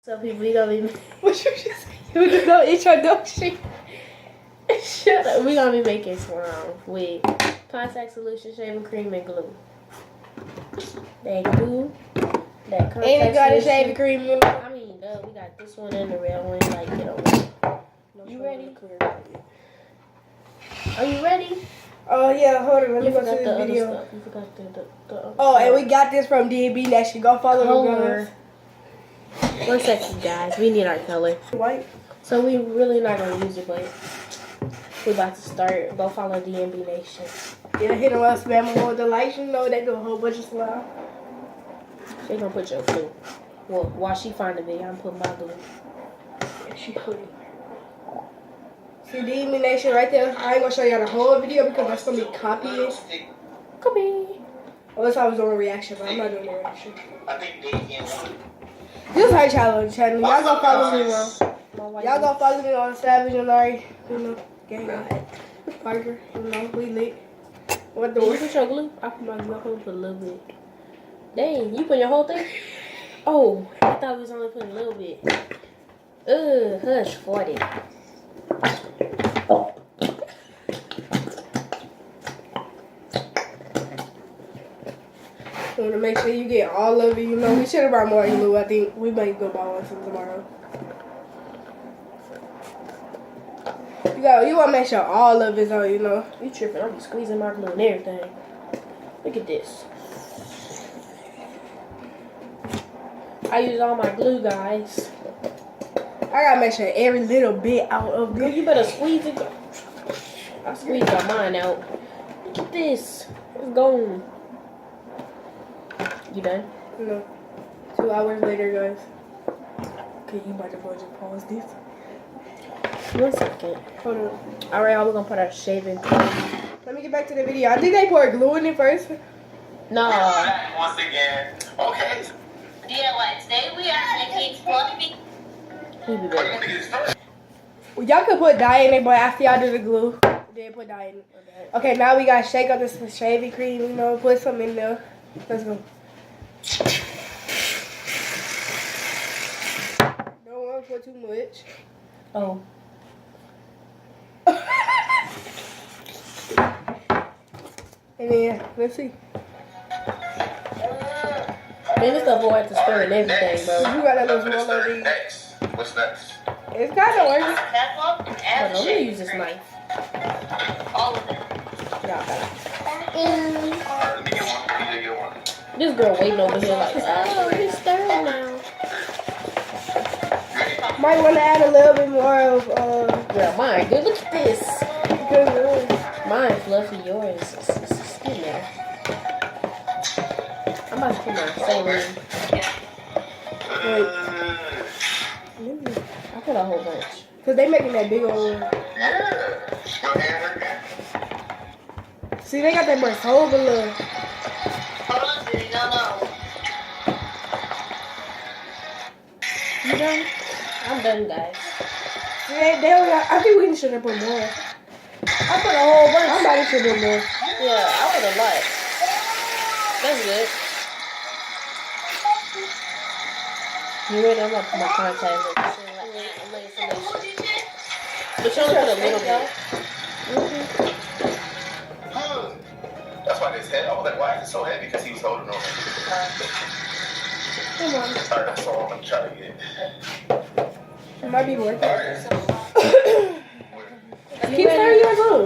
So people, we gonna be what you just say? You just know introduction. Shut up. We gonna be making slime with contact solution, shaving cream, and glue. That glue, that contact and you got a solution. shaving cream. I mean, we got this one and the red one. Like, you know. You ready? Are you ready? Oh yeah, hold on. Let me go to the this video. Stuff. You forgot the Oh, and we got this from D&B Nation. Go follow color. them. 1 second, guys. We need our color. White. So we really not gonna use it, but we about to start. Go follow D&B Nation. Yeah, hit them up, spam them with the likes. You know they do a whole bunch of slime. They gonna put your glue. Well, while she find the video, I'm putting my glue. Yeah, she put it. See D&B Nation right there. I ain't gonna show y'all the whole video because that's gonna be copying. Copy. Unless I was doing a reaction, but I'm not doing a reaction. This is our challenge channel. Y'all go follow me on. Y'all go follow me on savageanari. You know, gang. Parker. You know, we lit. What the? You put your glue? I put my glue. I'm gonna put a little bit. Dang, you put your whole thing? Oh, I thought we was only putting a little bit. Hush, 40. You want to make sure you get all of it. You know, we should have brought more glue. I think we might go buy one from tomorrow. You want to make sure all of it's on, you know. You tripping. I'm squeezing my glue and everything. Look at this. I use all my glue, guys. I got to make sure every little bit out of Girl, this. you better squeeze it. I squeezed all mine out. Look at this. It's gone. You done? No. 2 hours later, guys. Okay, you about to go just pause this. 1 second. Hold on. Alright, we're gonna put our shaving cream. Let me get back to the video. I think they poured glue in it first. No. Once again. Okay. DIY. Today we are making fluffy. We'll be back. Well, y'all could put dye in it, but after y'all do the glue, then put dye in it. Okay, now we gotta shake up this shaving cream, you know, put some in there. Let's go. Don't want to put too much. Oh. And then, let's see. Man, this stuff will have to stir and everything, bro. You got that little small over Next. What's next? It's kind of working. That's all. Hold And on, let me use this knife. all of them. Y'all got Alright, let me get one. DJ, get one. it. This girl waiting over here like, oh, he's stirring now. Might want to add a little bit more of, Girl, mine good. Look at this. good. Mine fluffy, yours is skin there. I'm about to put my saline. I put a whole bunch. Because they making that big old. Yeah. Your hand hurting? See, they got that much whole below. Hold on, dude. No. You done? I'm done, guys. See, they only got, I think we should have put more. I put a whole bunch. Somebody should put more. Yeah, I put a lot. That's good. You ready? I'm gonna put my contacts in. But you only put a little bit. That's why his head, I was like, why is it so heavy? Because he was holding on. Come on. Alright, that's all I'm gonna try to get. It might be working. Alright. Keep stirring your glue.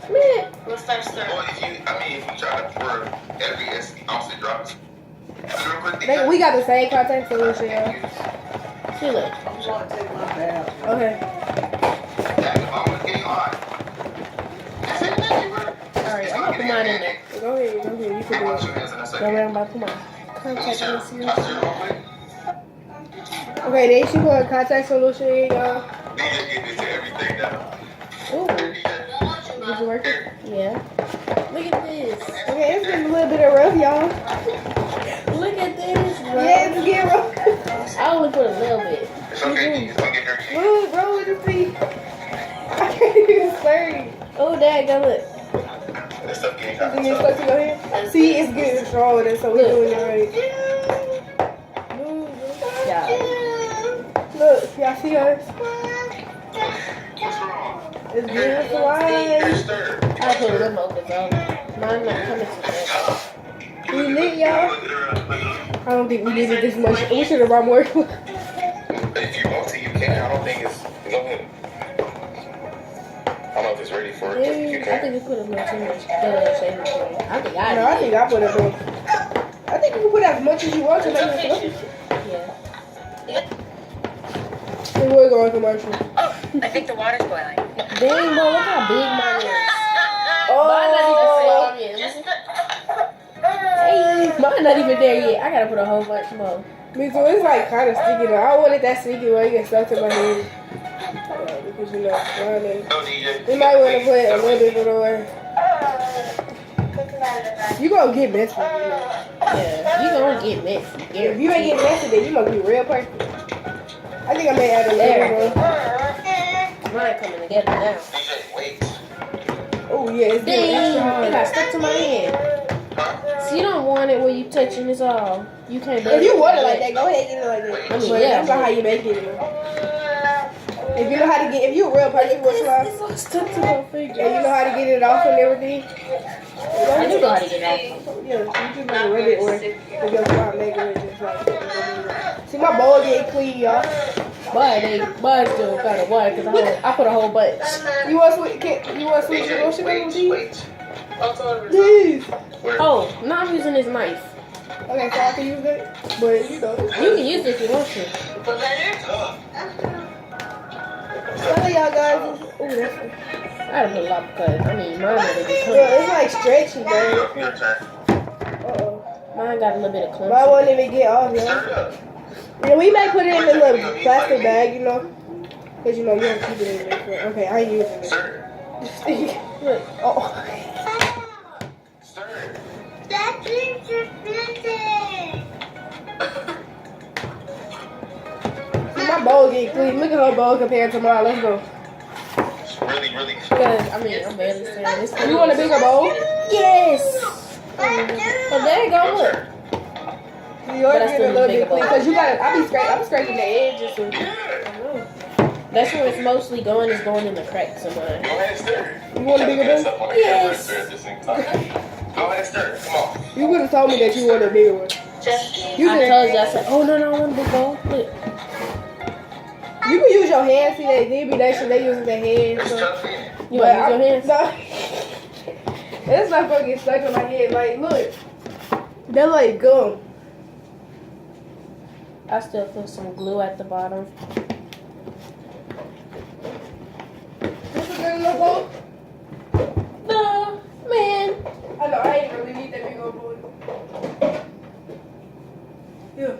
Man. Let's start stirring. Well, if you try to pour every ounce it drops. We got the same contact solution, y'all. Feel it. Okay. Alright, I'm gonna put mine in there. Go ahead. You can do it. Go around about to put my contact in here. Okay, they should put a contact solution in, y'all. Ooh, Is it working? yeah. Look at this. Okay, it's getting a little bit of rough, y'all. Look at this, bro. Yeah, it's getting rough. I only put a little bit. Look, bro, with the feet. I can't even stir. Oh, dad, go look. This stuff getting Is it getting stuck to your hand? See, it's getting stronger, so we're doing it right. Yeah. Y'all see us? What's wrong? It's beautiful life. Stir. I put a little more because mine not coming together. We lit, y'all. I don't think we needed this much. We should have brought more. If you want to, you can. I don't think it's. Go ahead. I don't know if it's ready for it, but you I can. think we put a little too much shaving cream. I think I No, I think I put it in. I think you can put as much as you want to make it fluffy. Yeah. We will go on commercial. Oh, I think the water's boiling. Dang, bro, look how big mine is. Oh, Mine not even there yet. I gotta put a whole bunch more. me too. It's like kind of sticky though. I don't want it that sticky where it gets stuck to my head. Because you know, mine is. No, DJ. We might want to put a little bit more. You gonna get messy. You know. Yeah, you gonna get messy. If you ain't getting messy, then you must be real perfect. I think I may add a little more. Mine coming together now. DJ, wait. Oh yeah, it's getting Dang, extra it hard. got stuck to my hand. Huh? So you don't want it where you touching this all. You can't. If you want it like that, go ahead and get it like that. I mean, But yeah. that's not how you make it. You know. If you know how to get, if you a real person with slime, It's all stuck to my finger. and you know how to get it off and everything, I do know how to get it off. yeah, you just gotta rub it or if your slime make it just like. See my bowl getting clean, y'all. But mine still got a water because I put a whole bunch. You want sweet? You want sweet DJ, lotion on wait, tea? wait. Please. Where? Oh, now I'm using this knife. Okay, so I can use it, but you know. You can use it if you want to. Some of y'all guys, ooh, that's. I don't put a lot because mine got a little bit Look, clumpy. it's like stretchy, bro. Your turn. Uh-oh. Mine got a little bit of Mine clumpy. won't even get off, y'all. Stir it up. Yeah, we may put it in a little plastic bag, you know. Because, you know, you don't keep it in there. Okay, I ain't using it. Stir Look. Oh. it. Stir it. See, my bowl get clean. Look at her bowl compared to mine. Let's go. It's really, really. Because, I'm barely saying this. You want a bigger bowl? Yes! Oh, there you go, look. Yours But I get still a little need bit bigger clean. bowl. Because you got to, I'm scraping the edges. And, That's where it's mostly going, is going in the cracks of mine. Go ahead and stir. You want a bigger bowl? Yes. Stir at the same time. Go ahead and stir. Come on. you would have told me that you wanted a bigger one. You I can, told you, I said, oh no, I want a big bowl. Look. you can use your hands. See, they be that shit. They using their hands. It's So. tough in. You want to use your hands? No. It's not gonna get stuck in my head. Like, look. They're like gum. I still put some glue at the bottom. This is good enough bowl? No, man. I know, I ain't really need that big old bowl. Yeah.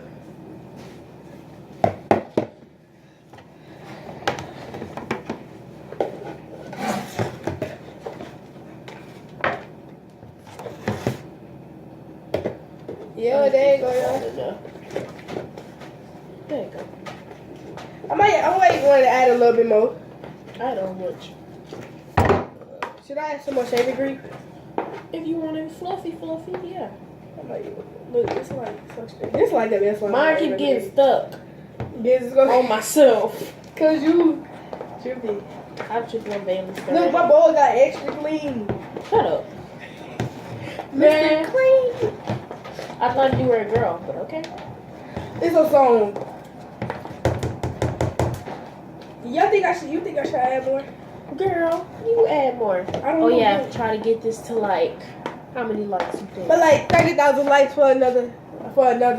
Yeah, there you go, y'all. There you go. I might want to add a little bit more. I don't want you. Should I add some more shaving cream? If you want it fluffy, yeah. I might, look, it's like so straight. This like the best one. Mine keep getting stuck This is gonna on myself. Cause you trippy. I just want Bailey's stuff. Look, my bowl got extra clean. Shut up. Man, clean. I thought you were a girl, but okay. It's a song. Y'all think I should? You think I should add more? Girl, you add more. I don't Oh know. yeah, try to get this to like, how many likes you think? But like 30,000 likes for another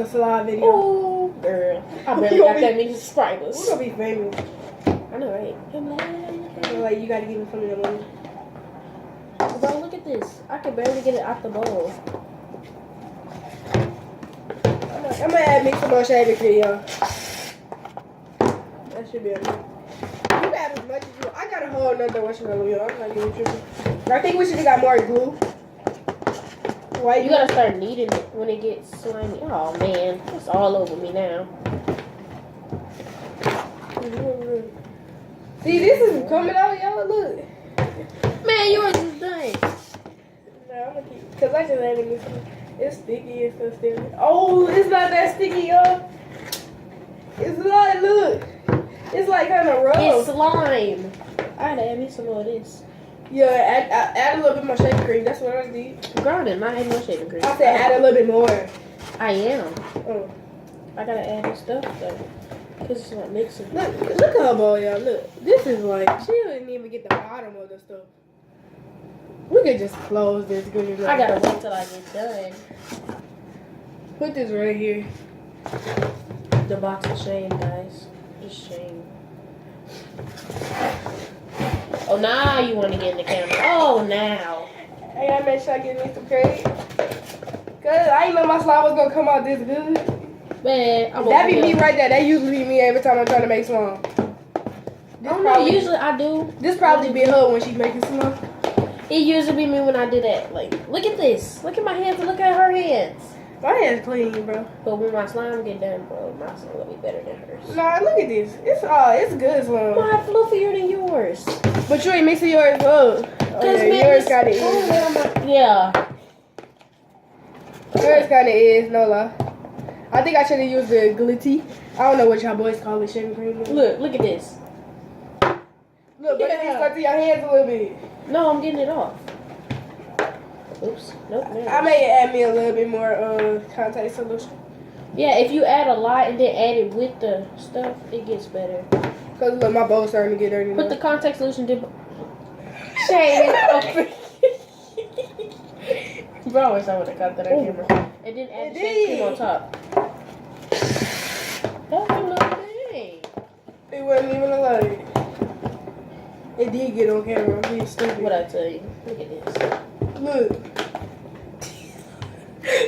slide video. Oh, girl. I barely got that many subscribers. We're gonna be famous. I know, right? So, like you gotta give me some of the money. Bro, look at this. I can barely get it out the bowl. I'm gonna add me some more shaving cream, y'all. That should be enough. You can add as much as you. I got a whole nother washing on you. I'm not even tripping. I think we should have got more glue. Why You gotta start kneading it when it gets slimy. Oh man, it's all over me now. See, this is coming out, y'all. Look. Man, yours is done. No, I'm gonna keep. Cause I just added this one. It's sticky and stuff still. Oh, it's not that sticky, y'all. It's not. Look. It's like kind of rough. It's slime. I had to add me some more of this. Yeah, add a little bit more shaving cream. That's what I did. Grinding, not adding more shaving cream. I said add a little bit more. I am. Oh. I gotta add this stuff though. Because it's not mixing. Look at her bowl, y'all. Look. This is like, she didn't even get the bottom of the stuff. We could just close this. I gotta wait till I get done. Put this right here. The box of shame, guys. Just shame. Oh, now you want to get in the camera. Oh, now. I gotta make sure I get me some credit. Cause I ain't know my slime was gonna come out this good. Man, That be me right there. That usually be me every time I'm trying to make slime. I don't know, usually I do. This probably be her when she's making slime. It usually be me when I do that. Like, look at this. Look at my hands and look at her hands. My hand's clean, bro. But when my slime get done, bro, my slime will be better than hers. Nah, look at this. It's good slime. Mine fluffier than yours. But you ain't mixing yours up. Oh, yeah, yours kinda is. Yeah. Yours kinda is, no lie. I think I should have used the glitty. I don't know what y'all boys call it, shaving cream. Look at this. Look, but it stuck to your hands a little bit. No, I'm getting it off. Oops. Nope. I may add me a little bit more contact solution. Yeah, if you add a lot and then add it with the stuff, it gets better. Cause look, my bowl's starting to get dirty. Put the contact solution dip. Shade it open. Bro, always I would have got that on camera. And then add the shaving cream on top. That's a little thing. It wasn't even alive. It did get on camera. I'm being stupid. What I tell you? Look at this. Look.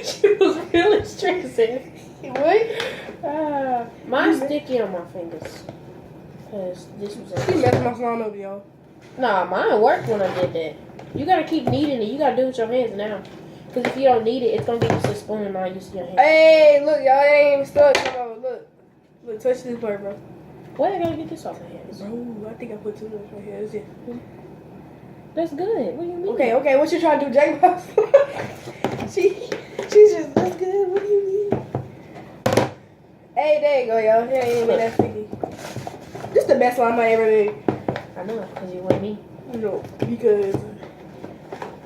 She was really stressing. What? Mine's sticky on my fingers. Cause this was She messed my slime up, y'all. Nah, mine worked when I did that. You gotta keep kneading it. You gotta do it with your hands now. Cause if you don't knead it, it's gonna get used to the spoon and not used to your hands. Hey, look, y'all ain't even stuck. Come on, look. Look, touch this part, bro. Why I gotta get this off my hands? Bro, I think I put too much right here. That's it. That's good. What do you mean? Okay, what you trying to do, Jake? She's just, that's good. What do you mean? Hey, there you go, y'all. Yeah, ain't even that sticky. This is the best slime I ever made. I know, cause you want me. No, because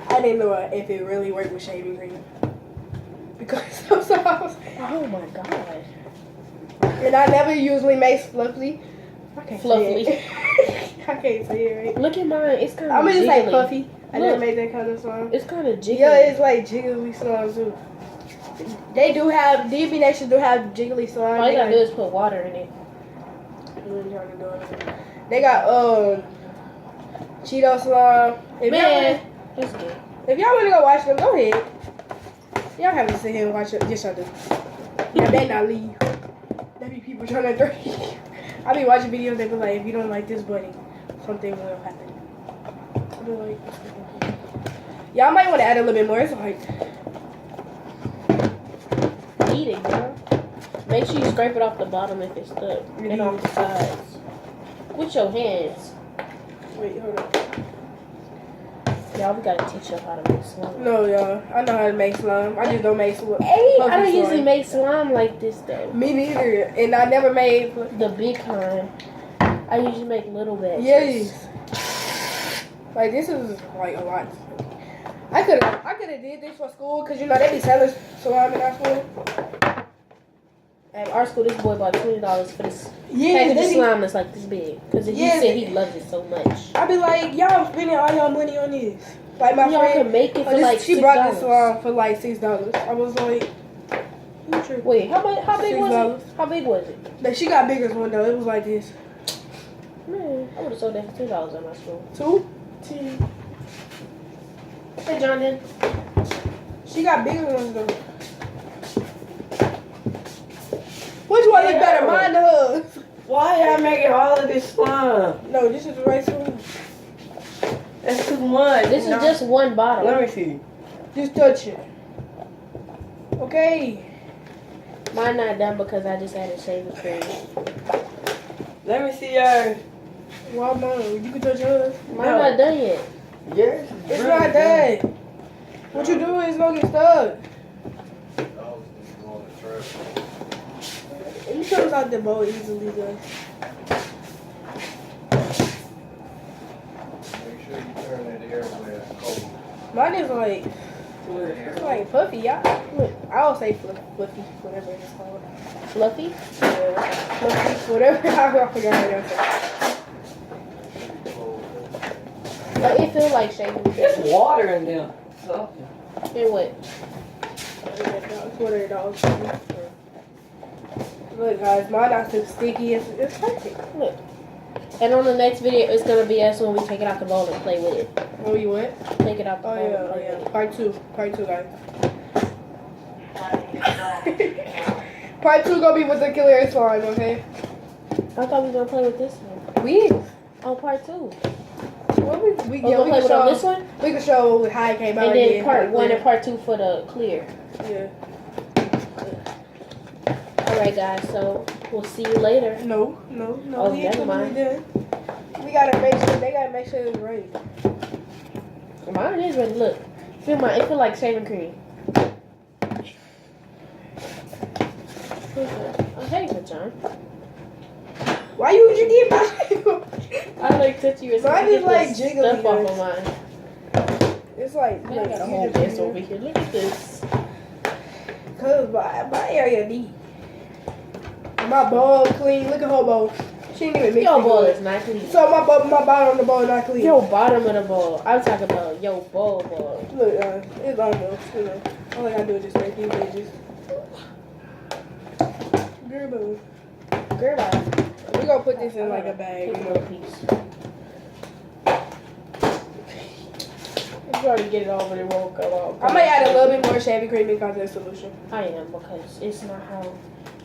I didn't know if it really worked with shaving cream. Because so I was, Oh my god. and I never usually make fluffy. I can't Fluffy. say it. I can't say it right. Look at mine. It's kind of. I'm gonna just say jiggly. puffy. I never Look. made that kind of slime. It's kind of jiggly. Yeah, it's like jiggly slime too. They do have DB Nation do have jiggly slime. All you gotta do is put water in it. They got Cheeto slime. Man, that's good. If y'all wanna go watch them, go ahead. Y'all have to sit here and watch it. Yes, I do. Y'all better not leave. There be people trying to throw you. I be watching videos. They be like, if you don't like this buddy, something will happen. I be like, y'all might want to add a little bit more. It's like, Eat it, girl. Make sure you scrape it off the bottom if it's stuck. And off the sides. With your hands. wait, hold on. Y'all, we gotta teach you how to make slime. No, y'all. I know how to make slime. I just don't make slime. Hey, I don't usually make slime like this though. Me neither. And I never made. The big kind. I usually make little batches. Yes. Like this is like a lot. I could have did this for school because you know they be selling slime in our school. At our school, this boy bought $20 for this Yeah, package of they be- slime that's like this big. Because he Yeah. said he loves it so much. I be like, y'all spending all your money on this. Like my Y'all friend, can make it for like she $6. brought this slime for like $6. I was like, you tripping. Wait, how big was $6. it? How big was it? But she got bigger one though. It was like this. Man, I would have sold that for $2 at my school. 2? Hey, Jonathan. She got bigger ones though. Which one is better, mine or hers? Why y'all making all of this slime? No, this is the right slime. That's too much. This is just one bottle. Let me see. Just touch it. Okay. Mine not done because I just added shaving cream. Let me see yours. Well, mine. You can touch hers. Mine not done yet. Yours is It's really not good. done. What you do is gonna get stuck. It comes out the bowl easily, guys. sure you turn that air where it's cold. Mine is like, it's like fluffy, y'all. I'll say fluffy, whatever it's called. Fluffy? Yeah, fluffy, whatever. I forgot how to say. But it feels like shaving There's cream. water in there. Something. And what? It's what are dogs. Look, guys, mine not too sticky. It's perfect. Look. And on the next video, it's gonna be us when we take it out the bowl and play with it. Oh, you what? Take it out the Oh bowl and yeah, play with it. Part two, guys. Part 2 gonna be with the killer slime, okay? I thought we were gonna play with this one. We is. On part 2. What we We yeah, gonna we play can with on show this one? we can show how it came out And then again, how part it 1 clear. and part 2 for the clear. Yeah. Alright guys, so we'll see you later. No. Oh, We ain't never mind. completely done. We gotta make sure they gotta make sure it's right. Mine is ready. Look. It feel like shaving cream. I hate it, John. Why you get my I like touch you. Mine is like stuff jiggly, off guys. of mine. It's like I got a whole mess over here. Look at this. Cause my area neat. My bowl clean. Look at her bowl. She didn't even mix Your it bowl good. is not clean. So my bottom of the bowl not clean. Your bottom of the bowl. I'm talking about your bowl. Look, it's almost, you know. All I gotta do is just make these edges. Girl, Girl, we gonna put this in like a bag, you Take a know. little piece. I'm trying to get it over. It won't go out. I might add a little bit more shaving cream in contact solution. I am because it's not how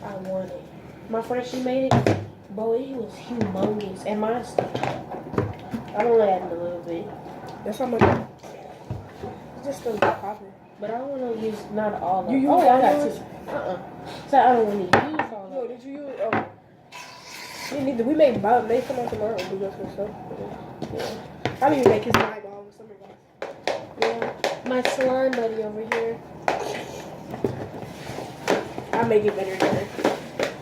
I want it. My friend, she made it. Boy, it was humongous. And mine's, I'm only adding a little bit. That's how much. It's just still popping. But I don't want to use not all of You it. use Oh, all I got of two. it? So I don't want to use all No, of it. did you use? Oh. You need to. We make some tomorrow. We got some stuff. Yeah. I didn't even make his eyeball with some of that. Yeah. My slime buddy over here. I make it better than her.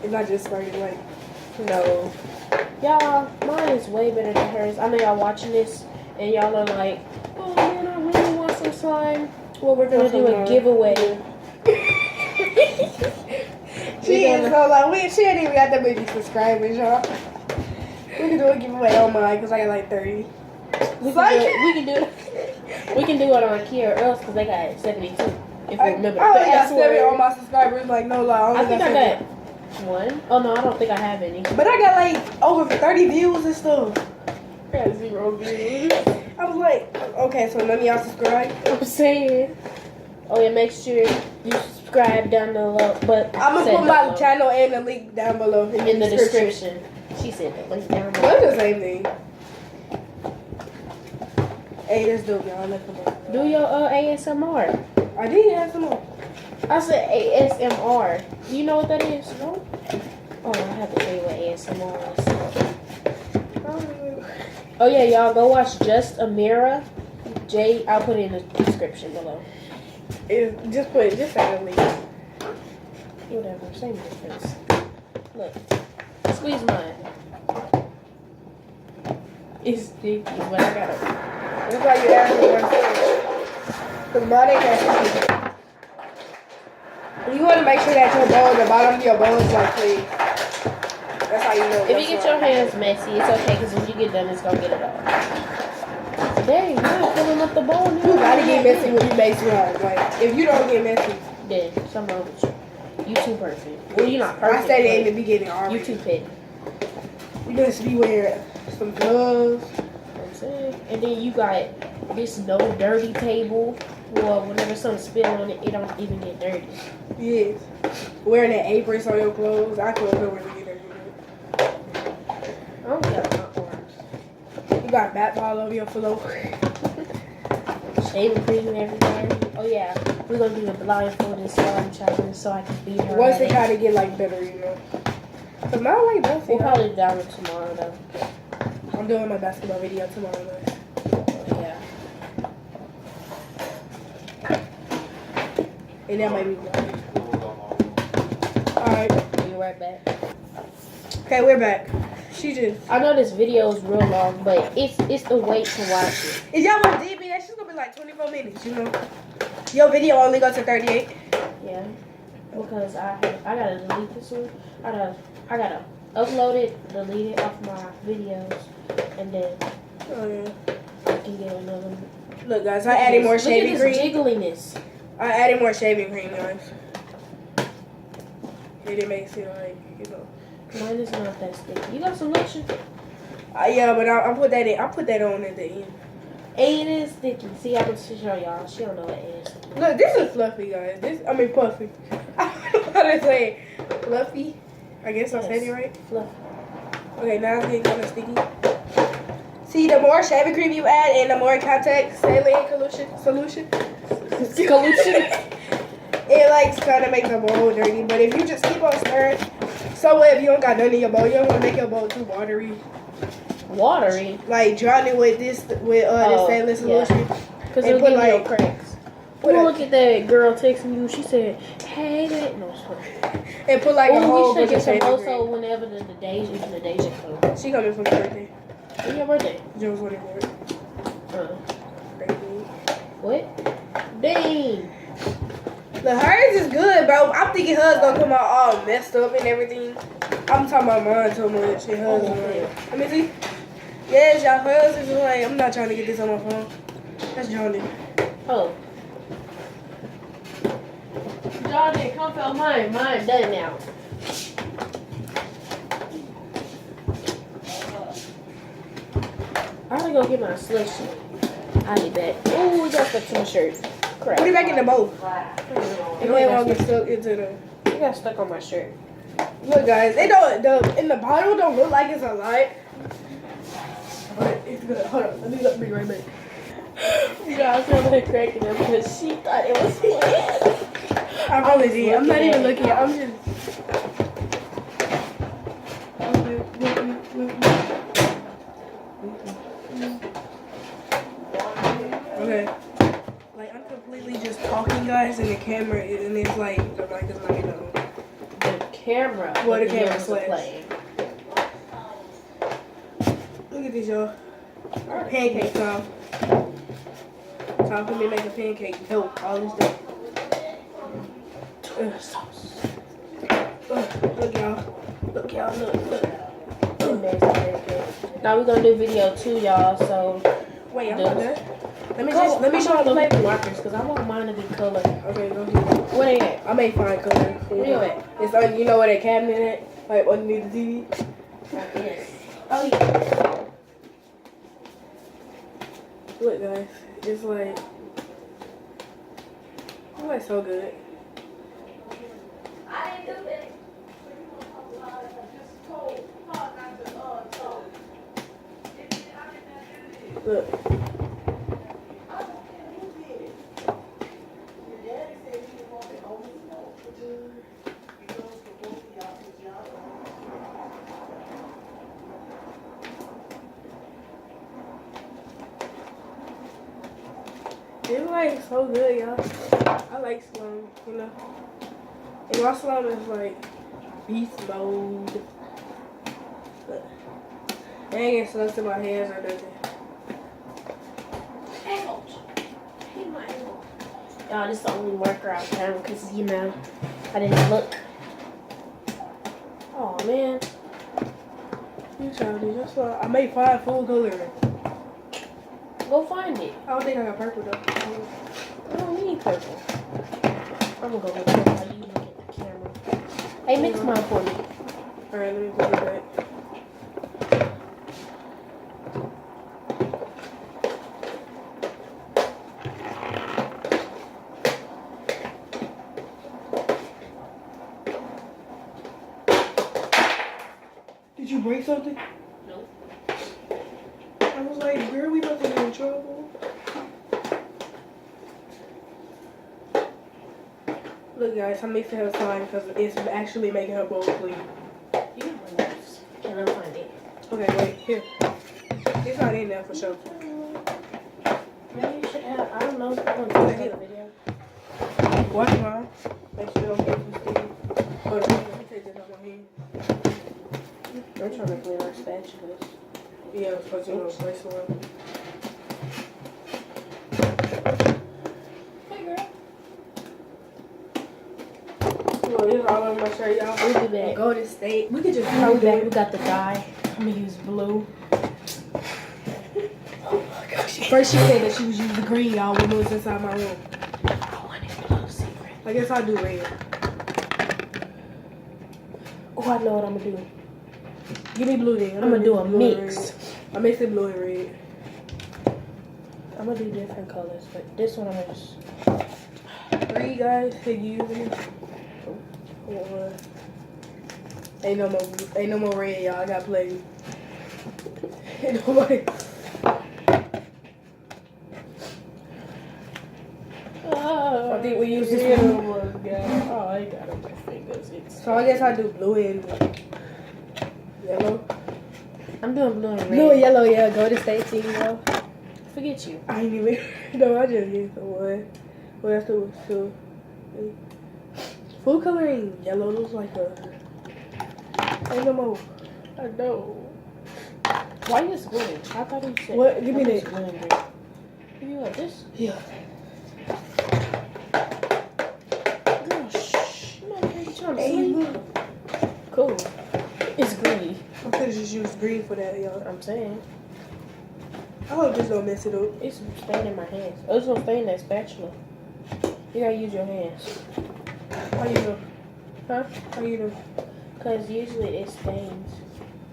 It's not just starting like. No. Y'all, mine is way better than hers. I know y'all watching this and y'all are like, oh man, I really want some slime. Well, we're going to do a giveaway. She is so like, she ain't even got that many subscribers, y'all. We can do a giveaway on mine because I got like 30. We can do it on Kia or else because they got 72. If you remember. I only got 7 password. on my subscribers, like no lie. I think I got 1. Oh no, I don't think I have any. But I got like over 30 views and stuff. I got 0 views. I was like, okay, so none of y'all subscribe. I'm saying. Oh yeah, make sure you subscribe down below. But I'm gonna say put my below. channel and the link down below in the description. She said the link down below. Well, it's the same thing. Hey, that's dope, y'all. Let's come on. Do your ASMR. I did have some more. I said ASMR. Do you know what that is? No? Oh, I have to tell you what ASMR is. Oh yeah, y'all go watch Just Amira. I'll put it in the description below. Just add a link. Whatever, same difference. Look, squeeze mine. It's sticky, but I got it. That's why you asked me one first. Because mine ain't that sticky. You want to make sure that your bowl, the bottom of your bowl is like clean. That's how you know. If you get your hands messy, it's okay, because when you get done, it's going to get it all. Dang, you're filling up the bowl. You gotta get messy when you make slime. Like, if you don't get messy. Then, something wrong with you. You too perfect. Well, you're not perfect. I said it in the beginning already. You too petty. You just be wearing some gloves. I'm saying. And then you got this no dirty table. Well, whenever something spill on it, it don't even get dirty. Yes. Wearing that aprons on your clothes. I couldn't go where to get dirty. I don't got hot arms. You got bats all over your floor. Shaving cream everywhere. Oh yeah, we're gonna do the blindfolded slime challenge so I can beat her. Once they at it. kind of get like better, you know. Cause my like both. We'll probably do that one tomorrow though. I'm doing my basketball video tomorrow. Though. Oh, yeah. And that might be good. Alright. Be right back. Okay, we're back. She just. I know this video is real long, but it's the wait to watch it. If y'all want DB, that's just gonna be like 24 minutes, you know. Your video only goes to 38. Yeah, because I gotta delete this one. I gotta upload it, delete it off my videos, and then Oh yeah. I can get another one. Look, guys, I added more shaving Look at cream. this jiggliness. I added more shaving cream, guys. It makes it like, you know. Mine is not that sticky. You got some lotion? Yeah, but I put that in. I put that on at the end. It is sticky. See, I can show y'all. She don't know what it is. Look, this is fluffy, guys. Puffy. I don't know how to say it. Fluffy. I guess I said it right. Fluffy. Okay, now it's getting kind of sticky. See, the more shaving cream you add and the more contact saline solution, it like kind of makes the bowl dirty. But if you just keep on stirring, so if you don't got none in your bowl, you don't want to make your bowl too watery. Watery? Like drown it with this saline solution. Because And it'll put give you like cracks. put Look at that girl texting you. She said, "Hey, that." No, and put like a oh, whole we should bunch of get some shaving also cream. whenever the Deja comes. She coming for my birthday. When your birthday? June 24th. What? Dang. The hers is good, bro. I'm thinking hers gonna come out all messed up and everything. I'm talking about mine so much. And hers is like, let me see. Yes, y'all, hers is like, I'm not trying to get this on my phone. That's Johnny. Oh. Johnny, come fill mine. Mine done now. I'm gonna go get my slushy. I'll be back. Oh, we got stuck to my shirt. Crap. Put it back in the bowl. It It won't get stuck into the. got stuck on my shirt. Look, guys, it don't. In the bottle, don't look like it's a lot. But it's good. Hold on, let me be right back. You know, I was over here cracking up because she thought it was flat. I really did. I'm not even looking. I'm just. Okay. Like, I'm completely just talking, guys, and the camera, and it's like, the mic is not even on. The camera. Well, the but camera games are flash. playing. Look at this, y'all. Pancake time. Time for me to make a pancake. Dope. All this stuff. Look, y'all. Look, y'all. Look. Now we're gonna do video 2, y'all. So Wait, I'm not done. Let me show show the the paper paper. markers because I want mine to be colored. Okay, go ahead. Where they at? I made fine color. Where you at? It's on, you know where that cabinet at? Like underneath the TV? Yes. Oh yeah. Look, guys. It's like so good. I didn't do that. Look. It's like so good, y'all. I like slime, you know. And my slime is like beast mode. Look. It ain't getting slugs in my hands or nothing. Y'all, this is the only marker I found because, you know, I didn't look. Oh, man. You childish. That's why I made 5 full color. Go find it. I don't think I got purple though. I don't need purple. I'm going to go look at how you look at the camera. Hey, mix mine for me. Alright, let me put it back. Did you break something? Nope. I was like, girl, we about to get in trouble. Look, guys, I'm mixing her slime because it's actually making her bowl clean. You can bring this. Can I find it? Okay, wait, here. It's not in there for sure. Maybe you should have, I don't know. I'm going to take a video. Watch mine. Make sure you don't get too sticky. Hold on, let me take this off my hand. I'm trying to clean our spatulas. Yeah, I'm supposed to know place one. Hey, girl. Well, this is all I'm gonna show y'all. We'll be back. Golden State. We could just We'll be back. We got the dye. I'm gonna use blue. First she said that she was using green, y'all, when it was inside my room. I wanted blue secret. I guess I'll do red. Oh, I know what I'm gonna do. Give me blue then. I'm gonna do a blue and mix. red. I mixed it blue and red. I'm gonna do different colors, but this one I'm gonna just. 3 guys to use it. Ain't no more red, y'all. I got plenty. Ain't nobody. I think we use this one. Oh, I got it on my fingers. So I guess I do blue and yellow. I'm doing blue and red. Blue and yellow, yeah. Go to state team, y'all. Forget you. I ain't even. No, I just used the one. What else was two? Food coloring yellow looks like a. Ain't no more. I know. Why you squinting? I thought you said. What? Give me that. Blue and green. Give you like this? Yeah. Girl, shh. You know, baby, trying to Hey, sleep. look. Cool. It's green. I could have just used green for that, y'all. I'm saying. I hope this don't mess it up. It's staying in my hands. Oh, it's gonna stay in that spatula. You gotta use your hands. How you know? Huh? How you know? Because usually it stains.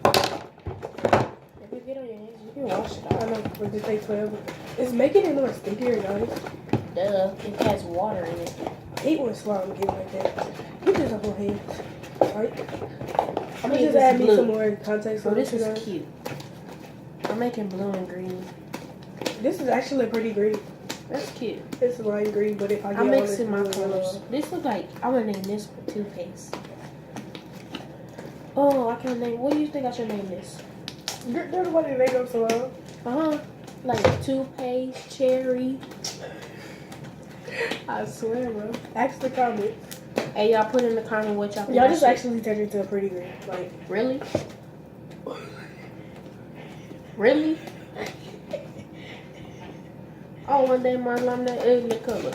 If you get on your hands, you can wash it I off. know, but it takes forever. It's making it more stinkier, guys. Duh. It has water in it. I hate when slime get like that. Get this off my hands. Right? I'm gonna Hey, just this add is me blue. some more context. So this is guys. cute. I'm making blue and green. This is actually pretty green. That's cute. It's lime green, but if I get I'm all this mixing my blue and colors. yellow- This look like I'm gonna name this one toothpaste. Oh, I can't name. What do you think I should name this? There's nobody made them so long. Like toothpaste, cherry. I swear, bro. Ask the comments. Hey, y'all put in the comment what y'all think. Y'all I just should- actually turned into a pretty green. Like, Really? Really? Oh, one day my lime that ugly color.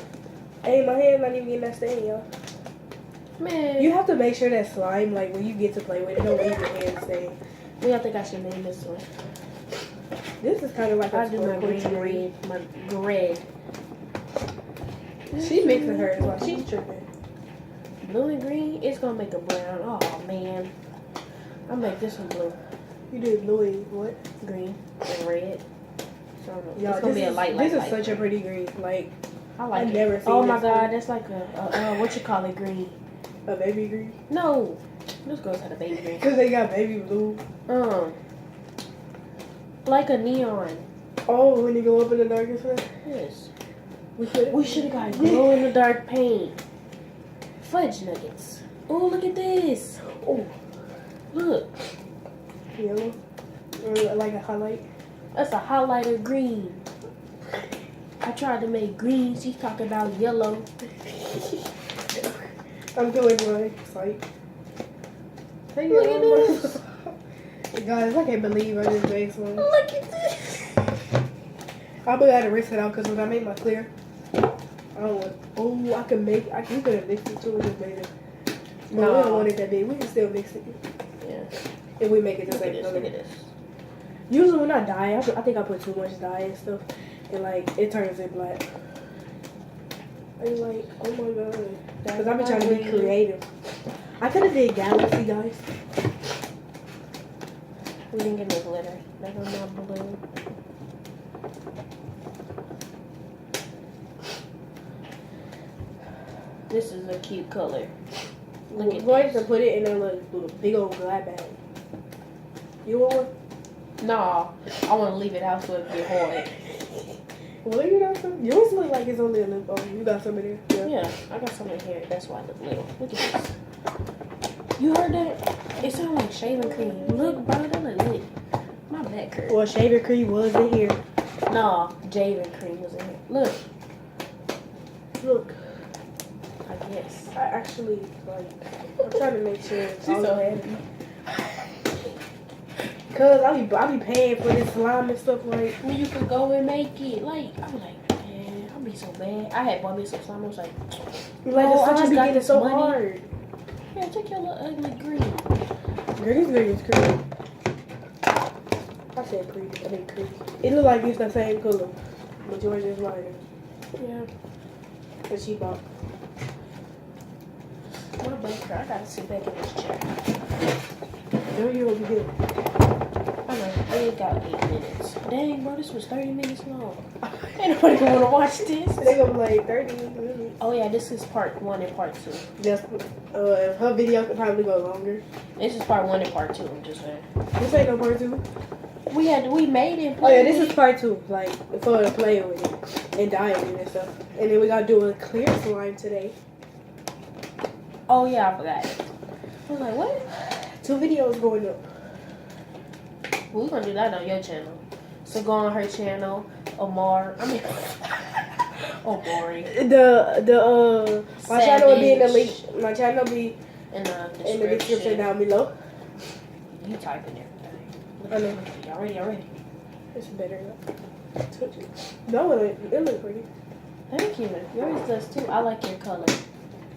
hey, my hand not even getting that stain, y'all. Man. You have to make sure that slime, like, when you get to play with it, don't leave your hand stain. What do y'all think I should name this one? This is kind of like a I do my green turquoise red. My red. She mixing hers while she's tripping. Blue and green, it's gonna make a brown. Oh man. I'll make this one blue. You did blue and what? Green and red. So Y'all, it's gonna be a light, light, This light. is such a pretty green. Like, I like I've it. never seen Oh my this god, green. that's like a what you call it, green. A baby green. No. This girl's had a baby green. Because they got baby blue. Like a neon. Oh, when you go up in the darkest one? Yes. We We should have got glow in the dark paint. Fudge nuggets. Oh, look at this. Oh, Look. yellow. Or like a highlight. That's a highlighter green. I tried to make green. She's talking about yellow. I'm doing my sight. Hey, Look at this. Guys, I can't believe I just made some. Look at this. I'm gonna have to rinse it out because when I make my clear, I don't want. Oh, I can make. We could have mixed it too and just made it. But we No. don't want it that big. We can still mix it Yeah. if we make it the Look at same this. color. Look at this. Usually when I dye, I think I put too much dye and stuff, and like it turns it black. I'm like, oh my god, because I've been trying to be creative. I could have did galaxy, guys. We didn't get no glitter. That's not blue. This is a cute color. Look at We're going to put it in a little big old glad bag. You want one? No, I want to leave it out so it get hard. Well, you got some. Yours look like it's only a little. Oh, you got some in there. Yeah, I got some in here. That's why I look little. Look at this. You heard that? It sounds like shaving cream. Look, bro, that look lit. My back hurt. Well, shaving cream was in here. No, shaving cream was in here. Look, Look, I guess. I actually like. I'm trying to make sure it's all so happy. Cause I be paying for this slime and stuff like. When you could go and make it, like, I'm like, man, I'll be so bad. I had bought me some slime. I was like, Like Oh, the I slime just be got getting this so money. hard. yeah, take your little ugly green. Girl, this thing is crazy. I said pretty. I mean pretty. It look like it's the same color, but yours is lighter. Yeah. Cause she bought. My baker, I gotta sit back in this chair. No, you will be good. I know, I ain't got 8 minutes. Dang, bro, this was 30 minutes long. Ain't nobody gonna wanna watch this. They gonna be like 30 minutes. Oh yeah, this is part 1 and part 2. Just, her video could probably go longer. This is part 1 and part 2, I'm just saying. This ain't no part 2. We made it. Oh yeah, this is part 2. Like, for playing with it and dying and stuff. And then we gotta do a clear slime today. Oh yeah, I forgot. I was like, what? 2 videos going up. We're gonna do that on your channel. So go on her channel, Omari. My channel will be in the link. My channel will be in in the description down below. You type in everything. I know. Y'all ready? It's better. Touch it. No, it looks pretty. Thank you. Yours does too. I like your color.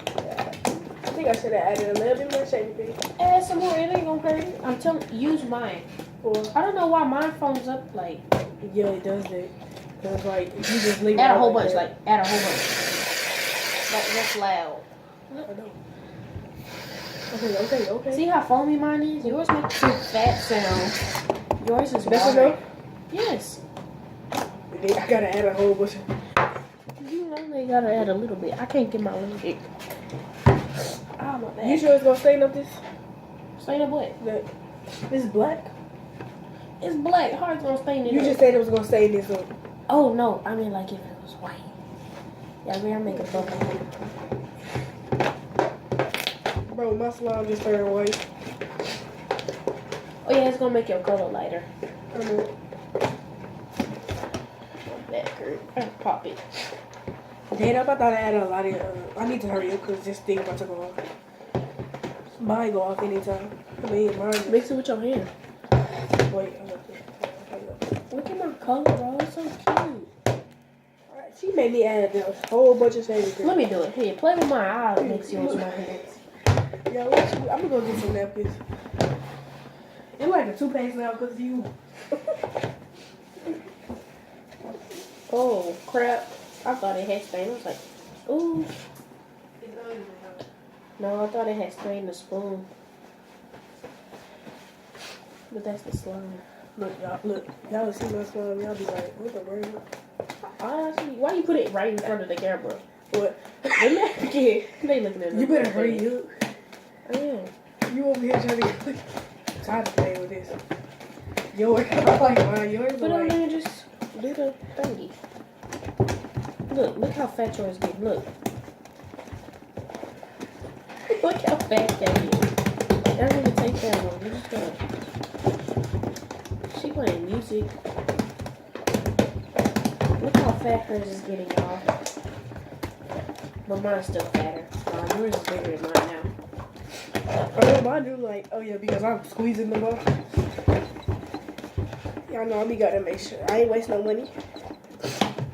I think I should have added a little bit more shading for you. Add some more. It ain't gonna hurt. I'm telling you, use mine. I don't know why mine phones up like. Yeah, it does that. Cause like you just leave. Add it a whole like bunch. that. Like add a whole bunch. That's loud. I know. Okay. See how foamy mine is? Yours makes a fat sound. Yours is That's watery. enough. Yes. I gotta add a whole bunch. You only gotta add a little bit. I can't get my little bit. Oh my bad. You sure it's gonna stain up this? Stain up what? This is black. It's black. How it's gonna stain it You up? just said it was gonna stain this up. Oh no, I mean like if it was white. Yeah, we're gonna make a bubble. Bro, my slime just turned white. Oh yeah, it's gonna make your color lighter. I know. That hurt. Pop it. Damn, I thought I added a lot of. I need to hurry up because this thing about to go off. Mine go off anytime. I mean, mine. Mix it with your hand. Wait, I got this. Look at my color, bro. It's so cute. Alright, she made me add a whole bunch of shades. Let me do it. Here, play with my eye. I'll mix yours with my hands. Yeah, what you, I'm gonna go get some napkins. It's like a toothpaste now because of you. Oh crap! I thought it had stain. I was like, ooh. No, I thought it had stained the spoon. But that's the slime. Look, y'all see my slime. Y'all be like, what the word? Honestly, why you put it right in front of the camera? What? The napkin. They looking at You better hurry up. I am. You over here trying to get. I'm tired of playing with this. Yours, I like mine. Yours is Put on like. there and just do the thingy. Look how fat yours get. Look. Look how fat that is. It doesn't even take that long. You're just gonna. She playing music. Look how fat hers is getting, y'all. But mine's still fatter. Yours is bigger than mine now. Oh, mine do like. Oh yeah, because I'm squeezing them off. Y'all know I be gotta make sure I ain't waste no money.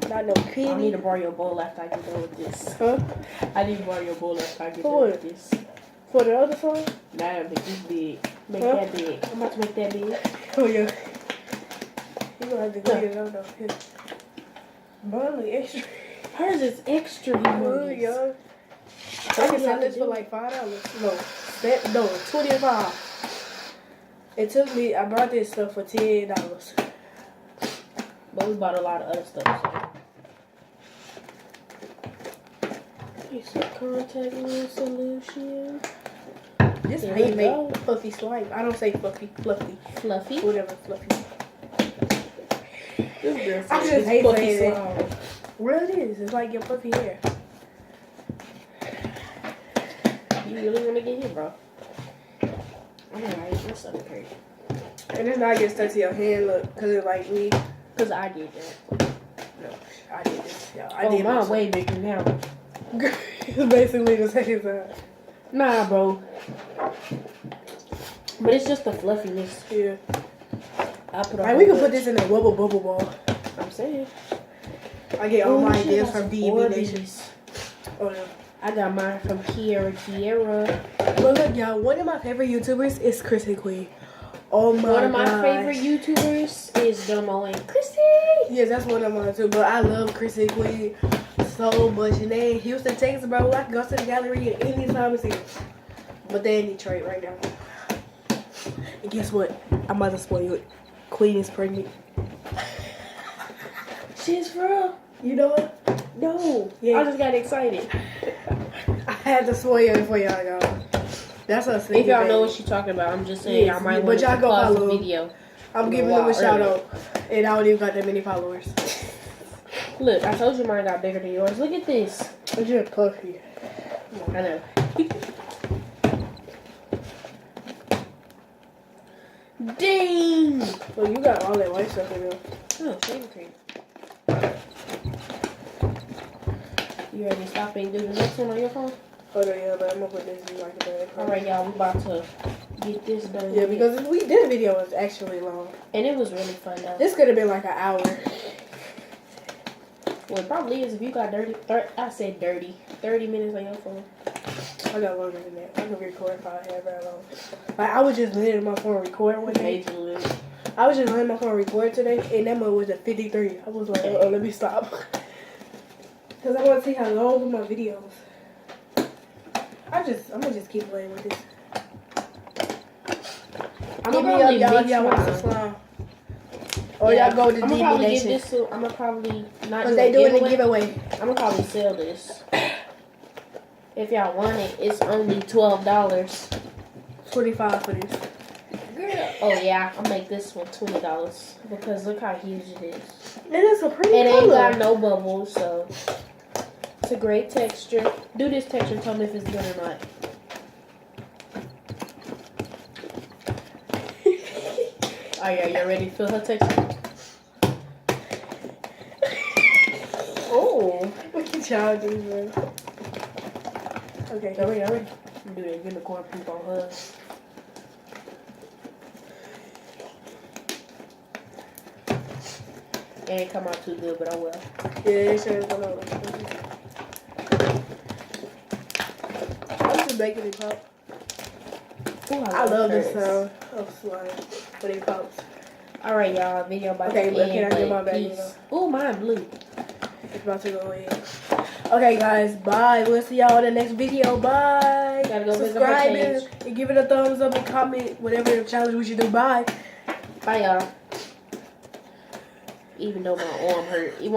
Not no penny. I need to borrow your bowl after I get done with this. Huh? I need to borrow your bowl after I get done For with this. For the other song? Nah, make this big. Make Huh? that big. I'm about to make that big. Oh yeah. You gonna have to get it out though. Mine look extra. Hers is extra Oh huge. yeah. I can sell this for like $5. No, $25. It took me. I bought this stuff for $10. But we bought a lot of other stuff. It's a contact lens solution. This Here how you we make go. fluffy slime. I don't say fluffy, fluffy. Fluffy. Whatever, fluffy. This girl I says just it's hate fluffy saying slime. that. Well, it is. It's like your fluffy hair. You really want to get here, bro? I'm alright. That's so crazy. And it's not get stuck to your hand, look, because it's like me. Because I did that. No, I did this. Yeah, I Oh, did mine this. way bigger now. It's basically the same size. Nah, bro. But it's just the fluffiness. Yeah. I put on. Like, we can put this in a bubble ball. I'm saying. I get all Ooh, my she ideas got from some DB Nation. Orbeez. Oh no. I got mine from Kiera. But look, y'all, one of my favorite YouTubers is Chris and Queen. Oh my god. One of my favorite YouTubers is Domo and Chrissy. Yes, that's one of mine too. But I love Chris and Queen so much. And they in Houston, Texas, bro. I can go to the gallery at any time and see them. But they in Detroit right now. And guess what? I'm about to spoil it. Queen is pregnant. She's for real. You know what? No. Yeah. I just got excited. I had to spoil it for y'all, y'all. That's us. If y'all know what she's talking about, I'm just saying Yes, I might but want to y'all go pause the follow. video. I'm giving them a shout out. And I don't even got that many followers. Look, I told you mine got bigger than yours. Look at this. It's just puffy. I know. Dang! Well, you got all that white stuff in there. Oh, shaving cream. You ready to stop and do the next one on your phone? Oh, no, yeah, but I'm gonna put this in like a bag. Alright, y'all, we about to get this done. Yeah, because this video was actually long. And it was really fun, though. This could have been like an hour. Well, it probably is if you got I said dirty. 30 minutes on your phone. I got longer than that. I can record if I had that long. Like, I was just letting my phone record one day. Majorly. I was just letting my phone record today, and that one was at 53. I was like, oh, let me stop. Because I want to see how long my videos. I'm gonna just keep playing with this. I'm Hit me gonna up, y'all, if mix y'all want mine. some slime. Or y'all go to I'm gonna DB probably Nation. give this to. I'm gonna probably not Because do they a doing giveaway. a giveaway. I'm gonna probably sell this. If y'all want it, it's only $12. 25 for this. Oh yeah, I'll make this one $20 because look how huge it is. It is a pretty It ain't color. got no bubbles, so it's a great texture. Do this texture, tell me if it's good or not. Oh yeah, you ready to feel her texture? Oh, What y'all do, man? Okay. y'all ready? Do that unicorn poop on her. It ain't come out too good, but I will. Yeah, it sure is. I'm just making it pop. Ooh, I love the this. sound of slime when it pops. All right, y'all. Video about Okay, to but end. can I get my but bag, peace. Ooh, mine blue. It's about to go in. Okay, guys, bye. We'll see y'all in the next video. Bye. Gotta go visit her Subscribe page. and give it a thumbs up and comment whatever challenge we should do. Bye. Bye, y'all. Even though my arm hurt.